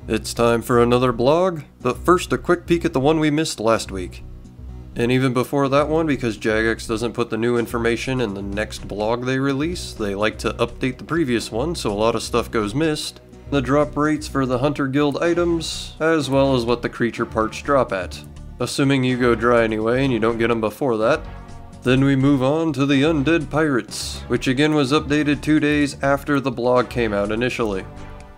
It's time for another blog, but first a quick peek at the one we missed last week. And even before that one, because Jagex doesn't put the new information in the next blog they release, they like to update the previous one, so a lot of stuff goes missed. The drop rates for the Hunter Guild items, as well as what the creature parts drop at. Assuming you go dry anyway and you don't get them before that. Then we move on to the Undead Pirates, which again was updated 2 days after the blog came out initially.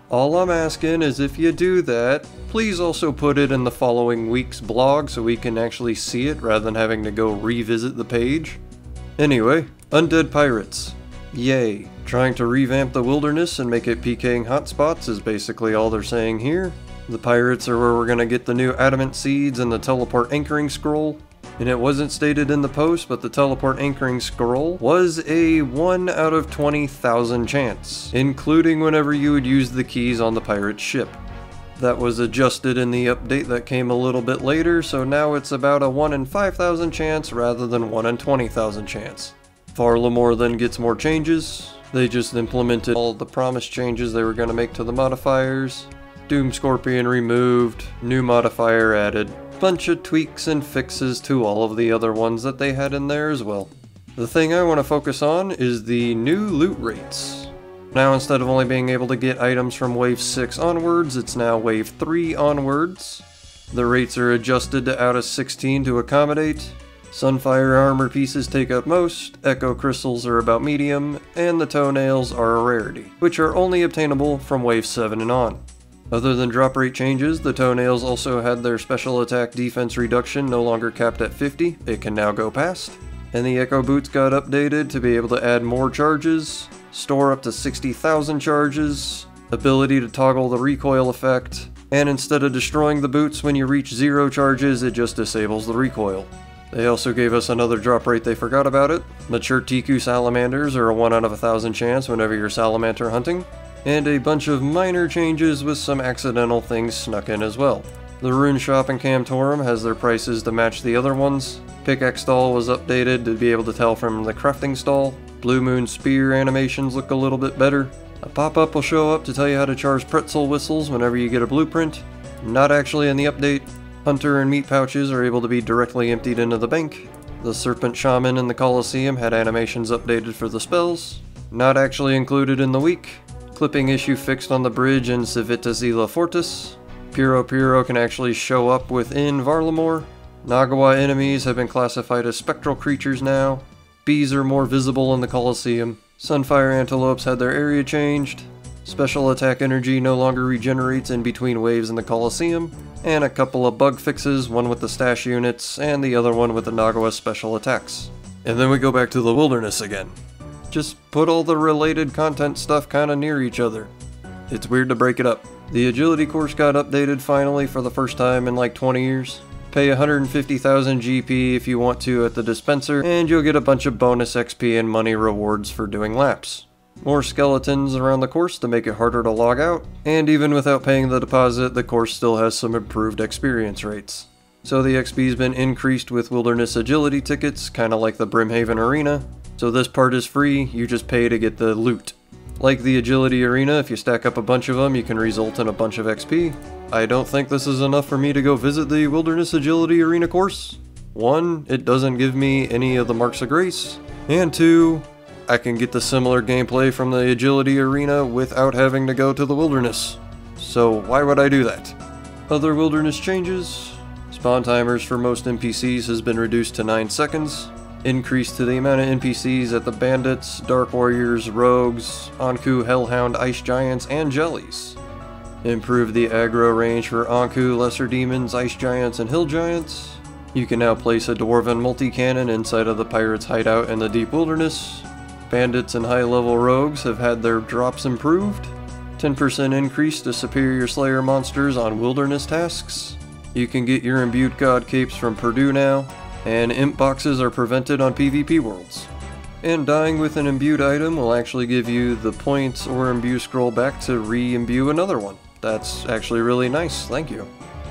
All I'm asking is if you do that, please also put it in the following week's blog so we can actually see it rather than having to go revisit the page. Anyway, Undead Pirates. Yay. Trying to revamp the wilderness and make it PKing hotspots is basically all they're saying here. The pirates are where we're going to get the new adamant seeds and the teleport anchoring scroll. And it wasn't stated in the post, but the teleport anchoring scroll was a 1 out of 20,000 chance, including whenever you would use the keys on the pirate ship. That was adjusted in the update that came a little bit later, so now it's about a 1 in 5,000 chance rather than 1 in 20,000 chance. Varlamore then gets more changes. They just implemented all of the promised changes they were going to make to the modifiers. Doom Scorpion removed, new modifier added. Bunch of tweaks and fixes to all of the other ones that they had in there as well. The thing I want to focus on is the new loot rates. Now instead of only being able to get items from wave 6 onwards, it's now wave 3 onwards. The rates are adjusted to out of 16 to accommodate. Sunfire armor pieces take up most, echo crystals are about medium, and the toenails are a rarity, which are only obtainable from wave 7 and on. Other than drop rate changes, the toenails also had their special attack defense reduction no longer capped at 50, it can now go past. And the echo boots got updated to be able to add more charges, store up to 60,000 charges, ability to toggle the recoil effect, and instead of destroying the boots when you reach 0 charges, it just disables the recoil. They also gave us another drop rate they forgot about it. Mature Tiku salamanders are a 1 out of 1,000 chance whenever you're salamander hunting. And a bunch of minor changes with some accidental things snuck in as well. The Rune Shop and Camtorum has their prices to match the other ones. Pickaxe stall was updated to be able to tell from the crafting stall. Blue Moon Spear animations look a little bit better. A pop-up will show up to tell you how to charge pretzel whistles whenever you get a blueprint. Not actually in the update. Hunter and meat pouches are able to be directly emptied into the bank. The Serpent Shaman in the Colosseum had animations updated for the spells. Not actually included in the week. Clipping issue fixed on the bridge in Civitazilla Fortis. Puro can actually show up within Varlamore. Nagawa enemies have been classified as spectral creatures now. Bees are more visible in the Colosseum. Sunfire antelopes had their area changed. Special attack energy no longer regenerates in between waves in the Colosseum. And a couple of bug fixes, one with the stash units and the other one with the Nagawa special attacks. And then we go back to the wilderness again. Just put all the related content stuff kinda near each other. It's weird to break it up. The agility course got updated finally for the first time in like 20 years. Pay 150,000 GP if you want to at the dispenser, and you'll get a bunch of bonus XP and money rewards for doing laps. More skeletons around the course to make it harder to log out, and even without paying the deposit, the course still has some improved experience rates. So the XP's been increased with wilderness agility tickets, kinda like the Brimhaven Arena. So this part is free, you just pay to get the loot. Like the agility arena, if you stack up a bunch of them, you can result in a bunch of XP. I don't think this is enough for me to go visit the wilderness agility arena course. 1, it doesn't give me any of the marks of grace. And 2, I can get the similar gameplay from the agility arena without having to go to the wilderness. So why would I do that? Other wilderness changes. Spawn timers for most NPCs has been reduced to 9 seconds. Increase to the amount of NPCs at the bandits, dark warriors, rogues, Anku, hellhound, ice giants, and jellies. Improve the aggro range for Anku, lesser demons, ice giants, and hill giants. You can now place a dwarven multi-cannon inside of the pirates' hideout in the deep wilderness. Bandits and high-level rogues have had their drops improved. 10% increase to superior slayer monsters on wilderness tasks. You can get your imbued god capes from Purdue now. And imp boxes are prevented on PvP worlds. And dying with an imbued item will actually give you the points or imbue scroll back to re-imbue another one. That's actually really nice, thank you.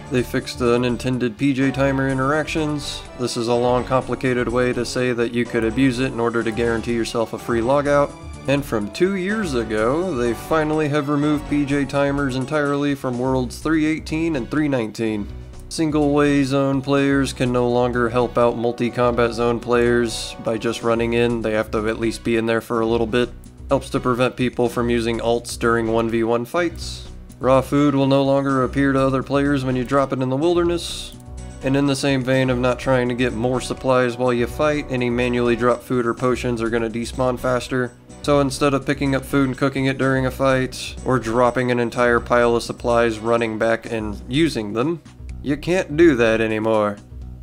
They fixed the unintended PJ timer interactions. This is a long, complicated way to say that you could abuse it in order to guarantee yourself a free logout. And from 2 years ago, they finally have removed PJ timers entirely from Worlds 318 and 319. Single way zone players can no longer help out multi-combat zone players by just running in. They have to at least be in there for a little bit. Helps to prevent people from using ults during 1v1 fights. Raw food will no longer appear to other players when you drop it in the wilderness. And in the same vein of not trying to get more supplies while you fight, any manually dropped food or potions are going to despawn faster. So instead of picking up food and cooking it during a fight, or dropping an entire pile of supplies, running back and using them, you can't do that anymore.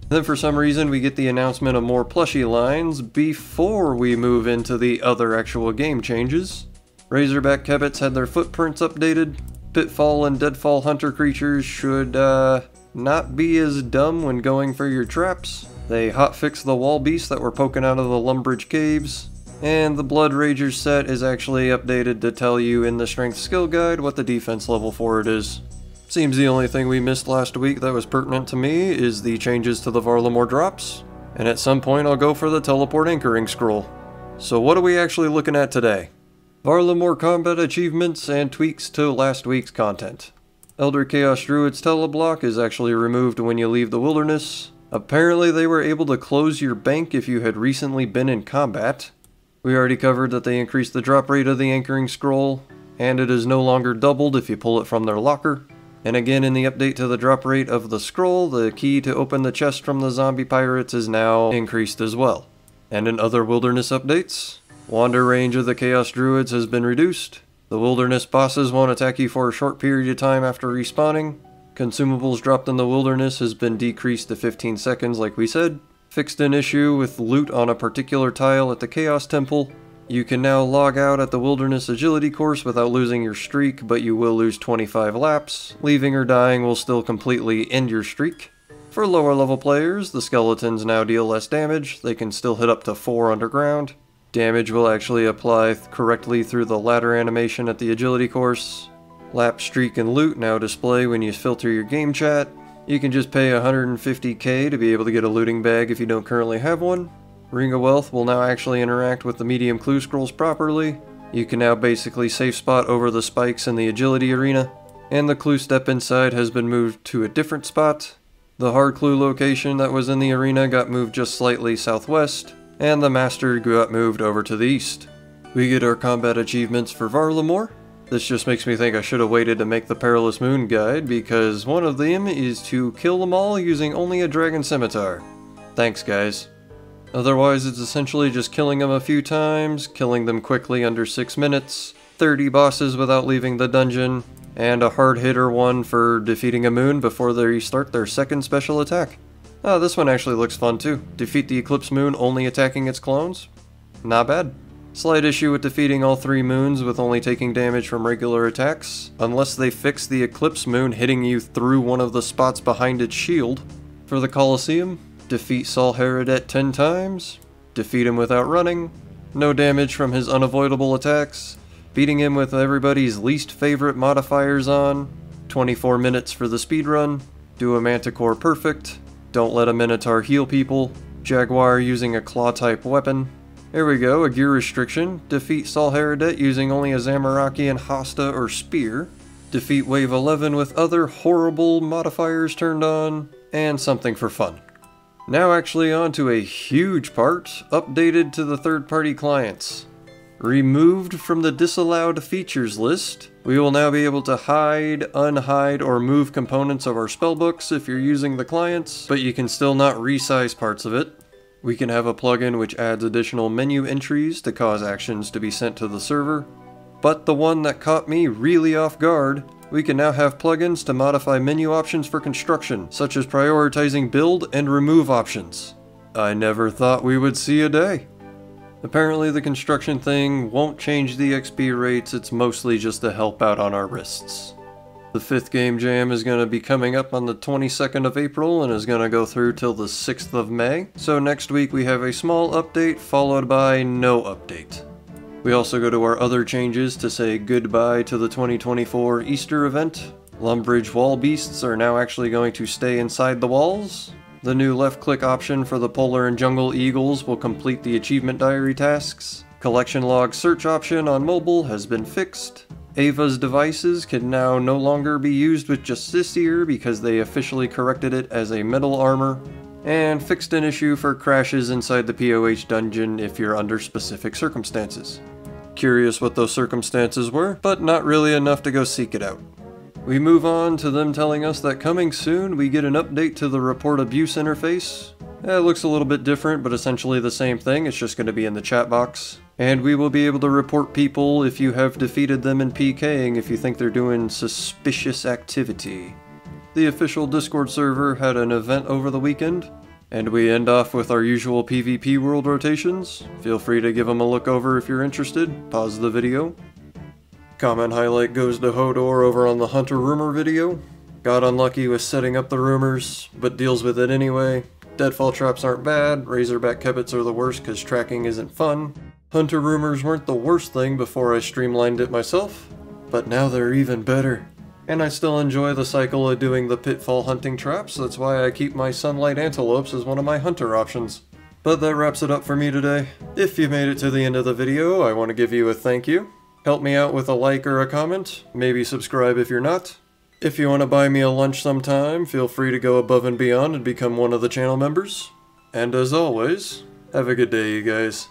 Then for some reason we get the announcement of more plushie lines before we move into the other actual game changes. Razorback Kebbits had their footprints updated. Pitfall and Deadfall Hunter creatures should not be as dumb when going for your traps. They hotfixed the wall beasts that were poking out of the Lumbridge caves. And the Blood Ragers set is actually updated to tell you in the Strength Skill Guide what the defense level for it is. Seems the only thing we missed last week that was pertinent to me is the changes to the Varlamore drops. And at some point I'll go for the Teleport Anchoring Scroll. So what are we actually looking at today? Varlamore combat achievements and tweaks to last week's content. Elder Chaos Druid's teleblock is actually removed when you leave the wilderness. Apparently they were able to close your bank if you had recently been in combat. We already covered that they increased the drop rate of the anchoring scroll, and it is no longer doubled if you pull it from their locker. And again in the update to the drop rate of the scroll, the key to open the chest from the zombie pirates is now increased as well. And in other wilderness updates, wander range of the Chaos Druids has been reduced. The wilderness bosses won't attack you for a short period of time after respawning. Consumables dropped in the wilderness has been decreased to 15 seconds like we said. Fixed an issue with loot on a particular tile at the Chaos Temple. You can now log out at the Wilderness Agility course without losing your streak, but you will lose 25 laps. Leaving or dying will still completely end your streak. For lower level players, the skeletons now deal less damage. They can still hit up to 4 underground. Damage will actually apply correctly through the ladder animation at the Agility course. Lap, streak, and loot now display when you filter your game chat. You can just pay 150k to be able to get a looting bag if you don't currently have one. Ring of Wealth will now actually interact with the medium clue scrolls properly. You can now basically safe spot over the spikes in the agility arena. And the clue step inside has been moved to a different spot. The hard clue location that was in the arena got moved just slightly southwest. And the master got moved over to the east. We get our combat achievements for Varlamore. This just makes me think I should have waited to make the Perilous Moon guide, because one of them is to kill them all using only a dragon scimitar. Thanks guys. Otherwise it's essentially just killing them a few times, killing them quickly under 6 minutes, 30 bosses without leaving the dungeon, and a hard hitter one for defeating a moon before they start their second special attack. Oh, this one actually looks fun too. Defeat the Eclipse Moon only attacking its clones? Not bad. Slight issue with defeating all 3 moons with only taking damage from regular attacks, unless they fix the Eclipse Moon hitting you through one of the spots behind its shield. For the Colosseum, defeat Saul Heradet 10 times, defeat him without running, no damage from his unavoidable attacks, beating him with everybody's least favorite modifiers on, 24 minutes for the speedrun, do a Manticore perfect, don't let a Minotaur heal people, Jaguar using a claw type weapon. There we go, a gear restriction. Defeat Saul Heradet using only a Zamorakian Hosta or Spear. Defeat Wave 11 with other horrible modifiers turned on. And something for fun. Now actually on to a huge part, updated to the third-party clients. Removed from the disallowed features list, we will now be able to hide, unhide, or move components of our spellbooks if you're using the clients, but you can still not resize parts of it. We can have a plugin which adds additional menu entries to cause actions to be sent to the server. But the one that caught me really off guard, we can now have plugins to modify menu options for construction, such as prioritizing build and remove options. I never thought we would see a day. Apparently the construction thing won't change the XP rates, it's mostly just to help out on our wrists. The 5th game jam is going to be coming up on the 22nd of April and is going to go through till the 6th of May. So next week we have a small update followed by no update. We also go to our other changes to say goodbye to the 2024 Easter event. Lumbridge wall beasts are now actually going to stay inside the walls. The new left click option for the polar and jungle eagles will complete the achievement diary tasks. Collection log search option on mobile has been fixed. Ava's devices can now no longer be used with just this ear because they officially corrected it as a metal armor, and fixed an issue for crashes inside the POH dungeon if you're under specific circumstances. Curious what those circumstances were, but not really enough to go seek it out. We move on to them telling us that coming soon we get an update to the report abuse interface. It looks a little bit different, but essentially the same thing, it's just going to be in the chat box. And we will be able to report people if you have defeated them in PKing if you think they're doing suspicious activity. The official Discord server had an event over the weekend, and we end off with our usual PvP world rotations. Feel free to give them a look over if you're interested. Pause the video. Comment highlight goes to Hodor over on the Hunter Rumor video. Got unlucky with setting up the rumors, but deals with it anyway. Deadfall traps aren't bad, Razorback Kebits are the worst because tracking isn't fun. Hunter rumors weren't the worst thing before I streamlined it myself, but now they're even better. And I still enjoy the cycle of doing the pitfall hunting traps, that's why I keep my sunlight antelopes as one of my hunter options. But that wraps it up for me today. If you made it to the end of the video, I want to give you a thank you. Help me out with a like or a comment, maybe subscribe if you're not. If you want to buy me a lunch sometime, feel free to go above and beyond and become one of the channel members. And as always, have a good day, you guys.